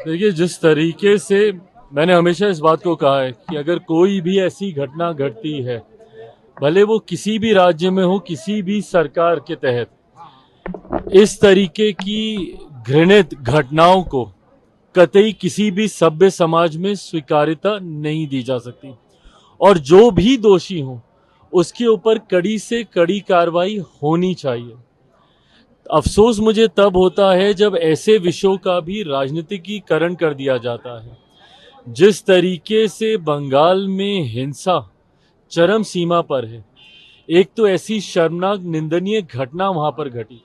देखिए, जिस तरीके से मैंने हमेशा इस बात को कहा है कि अगर कोई भी ऐसी घटना घटती है, भले वो किसी भी राज्य में हो, किसी भी सरकार के तहत, इस तरीके की घृणित घटनाओं को कतई किसी भी सभ्य समाज में स्वीकार्यता नहीं दी जा सकती। और जो भी दोषी हो, उसके ऊपर कड़ी से कड़ी कार्रवाई होनी चाहिए। अफसोस मुझे तब होता है जब ऐसे विषयों का भी राजनीतिकीकरण कर दिया जाता है। जिस तरीके से बंगाल में हिंसा चरम सीमा पर है, एक तो ऐसी शर्मनाक निंदनीय घटना वहां पर घटी,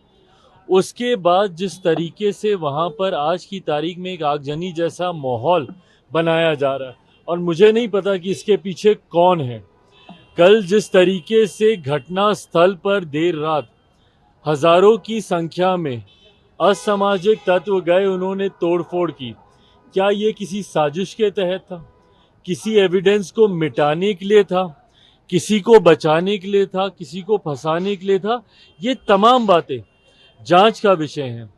उसके बाद जिस तरीके से वहां पर आज की तारीख में एक आगजनी जैसा माहौल बनाया जा रहा है, और मुझे नहीं पता कि इसके पीछे कौन है। कल जिस तरीके से घटना स्थल पर देर रात हजारों की संख्या में असामाजिक तत्व गए, उन्होंने तोड़फोड़ की, क्या ये किसी साजिश के तहत था? किसी एविडेंस को मिटाने के लिए था? किसी को बचाने के लिए था? किसी को फंसाने के लिए था? ये तमाम बातें जांच का विषय हैं।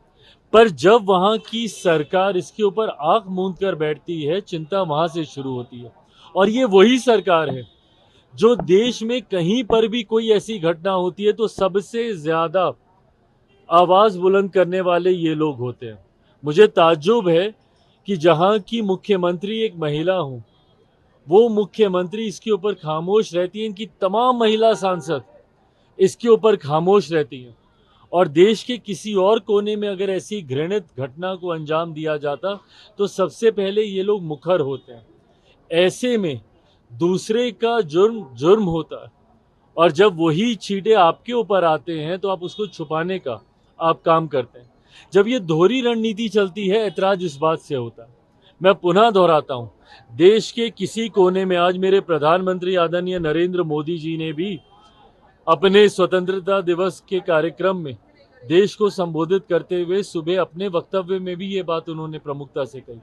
पर जब वहां की सरकार इसके ऊपर आंख मूंद कर बैठती है, चिंता वहां से शुरू होती है। और ये वही सरकार है जो देश में कहीं पर भी कोई ऐसी घटना होती है तो सबसे ज्यादा आवाज बुलंद करने वाले ये लोग होते हैं। मुझे ताज्जुब है कि जहां की मुख्यमंत्री एक महिला हो, वो मुख्यमंत्री इसके ऊपर खामोश रहती है। इनकी तमाम महिला सांसद इसके ऊपर खामोश रहती हैं। और देश के किसी और कोने में अगर ऐसी घृणित घटना को अंजाम दिया जाता तो सबसे पहले ये लोग मुखर होते हैं। ऐसे में दूसरे का जुर्म जुर्म होता है, और जब वही छींटे आपके ऊपर आते हैं तो आप उसको छुपाने का आप काम करते हैं। जब ये दोहरी रणनीति चलती है, ऐतराज इस बात से होता है। मैं पुनः दोहराता हूं, देश के किसी कोने में आज मेरे प्रधानमंत्री आदरणीय नरेंद्र मोदी जी ने भी अपने स्वतंत्रता दिवस के कार्यक्रम में देश को संबोधित करते हुए सुबह अपने वक्तव्य में भी ये बात उन्होंने प्रमुखता से कही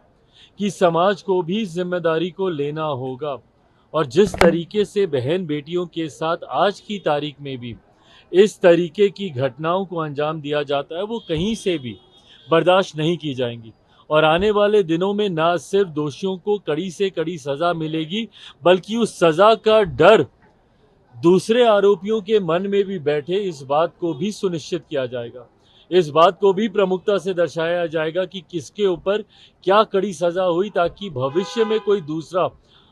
कि समाज को भी जिम्मेदारी को लेना होगा। और जिस तरीके से बहन बेटियों के साथ आज की तारीख में भी इस तरीके की घटनाओं को अंजाम दिया जाता है, वो कहीं से भी बर्दाश्त नहीं की जाएंगी। और आने वाले दिनों में ना सिर्फ दोषियों को कड़ी से कड़ी सजा मिलेगी, बल्कि उस सजा का डर दूसरे आरोपियों के मन में भी बैठे, इस बात को भी सुनिश्चित किया जाएगा। इस बात को भी प्रमुखता से दर्शाया जाएगा कि किसके ऊपर क्या कड़ी सजा हुई, ताकि भविष्य में कोई दूसरा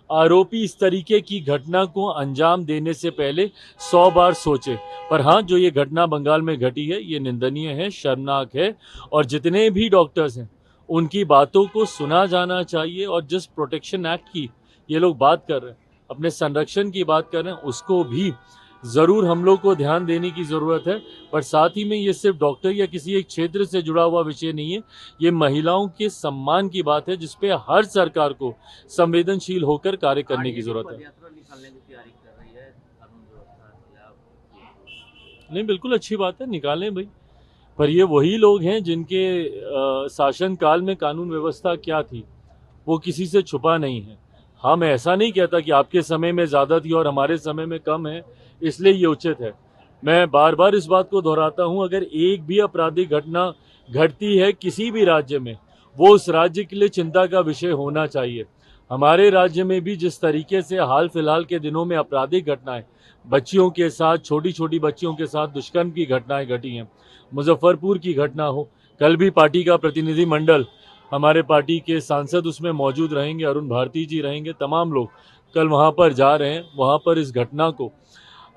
आरोपी इस तरीके की घटना को अंजाम देने से पहले 100 बार सोचे। पर हाँ, जो ये घटना बंगाल में घटी है, ये निंदनीय है, शर्मनाक है। और जितने भी डॉक्टर्स हैं, उनकी बातों को सुना जाना चाहिए। और जिस प्रोटेक्शन एक्ट की ये लोग बात कर रहे हैं, अपने संरक्षण की बात कर रहे हैं, उसको भी ज़रूर हम लोग को ध्यान देने की ज़रूरत है। पर साथ ही में ये सिर्फ डॉक्टर या किसी एक क्षेत्र से जुड़ा हुआ विषय नहीं है, ये महिलाओं के सम्मान की बात है, जिसपे हर सरकार को संवेदनशील होकर कार्य करने की ज़रूरत है। नहीं, बिल्कुल अच्छी बात है, निकालें भाई। पर ये वही लोग हैं जिनके शासन काल में कानून व्यवस्था क्या थी, वो किसी से छुपा नहीं है। हाँ, मैं ऐसा नहीं कहता कि आपके समय में ज़्यादा थी और हमारे समय में कम है, इसलिए ये उचित है। मैं बार बार इस बात को दोहराता हूँ, अगर एक भी आपराधिक घटना घटती है किसी भी राज्य में, वो उस राज्य के लिए चिंता का विषय होना चाहिए। हमारे राज्य में भी जिस तरीके से हाल फिलहाल के दिनों में आपराधिक घटनाएं, बच्चियों के साथ, छोटी छोटी बच्चियों के साथ दुष्कर्म की घटनाएं घटी हैं, मुजफ्फरपुर की घटना हो, कल भी पार्टी का प्रतिनिधि मंडल, हमारे पार्टी के सांसद उसमें मौजूद रहेंगे, अरुण भारती जी रहेंगे, तमाम लोग कल वहां पर जा रहे हैं। वहां पर इस घटना को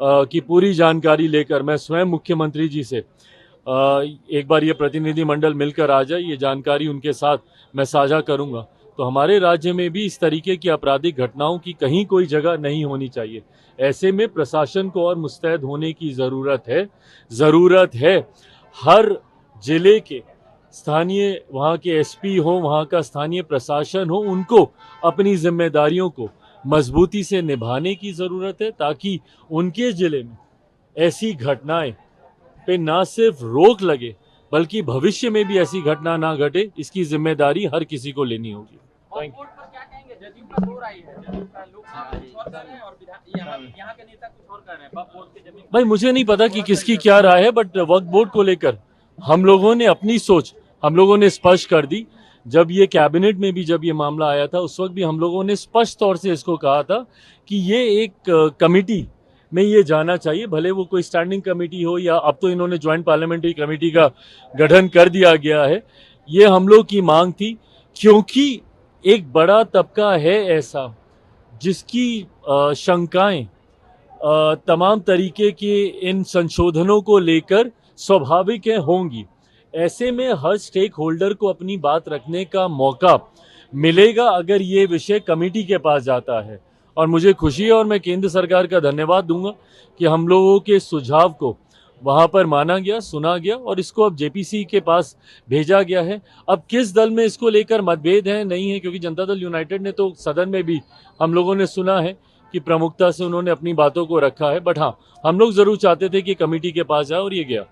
की पूरी जानकारी लेकर मैं स्वयं मुख्यमंत्री जी से एक बार ये प्रतिनिधि मंडल मिलकर आ जाए, ये जानकारी उनके साथ मैं साझा करूंगा। तो हमारे राज्य में भी इस तरीके की आपराधिक घटनाओं की कहीं कोई जगह नहीं होनी चाहिए। ऐसे में प्रशासन को और मुस्तैद होने की ज़रूरत है। हर जिले के स्थानीय, वहाँ के एसपी हो, वहाँ का स्थानीय प्रशासन हो, उनको अपनी जिम्मेदारियों को मजबूती से निभाने की ज़रूरत है, ताकि उनके ज़िले में ऐसी घटनाएं पे ना सिर्फ रोक लगे, बल्कि भविष्य में भी ऐसी घटना ना घटे, इसकी जिम्मेदारी हर किसी को लेनी होगी। Thank you. भाई, मुझे नहीं पता कि किसकी क्या राय है, बट वक्फ बोर्ड को लेकर हम लोगों ने अपनी सोच हम लोगों ने स्पष्ट कर दी। जब ये कैबिनेट में भी जब ये मामला आया था उस वक्त भी हम लोगों ने स्पष्ट तौर से इसको कहा था कि ये एक कमेटी में ये जाना चाहिए, भले वो कोई स्टैंडिंग कमेटी हो या अब तो इन्होंने ज्वाइंट पार्लियामेंट्री कमेटी का गठन कर दिया गया है। ये हम लोग की मांग थी क्योंकि एक बड़ा तबका है ऐसा जिसकी शंकाएं तमाम तरीके के इन संशोधनों को लेकर स्वाभाविक है होंगी। ऐसे में हर स्टेक होल्डर को अपनी बात रखने का मौका मिलेगा अगर ये विषय कमेटी के पास जाता है। और मुझे खुशी है और मैं केंद्र सरकार का धन्यवाद दूंगा कि हम लोगों के सुझाव को वहाँ पर माना गया, सुना गया और इसको अब जेपीसी के पास भेजा गया है। अब किस दल में इसको लेकर मतभेद है नहीं है, क्योंकि जनता दल यूनाइटेड ने तो सदन में भी हम लोगों ने सुना है कि प्रमुखता से उन्होंने अपनी बातों को रखा है, बट हाँ हम लोग ज़रूर चाहते थे कि कमेटी के पास जाए और ये गया।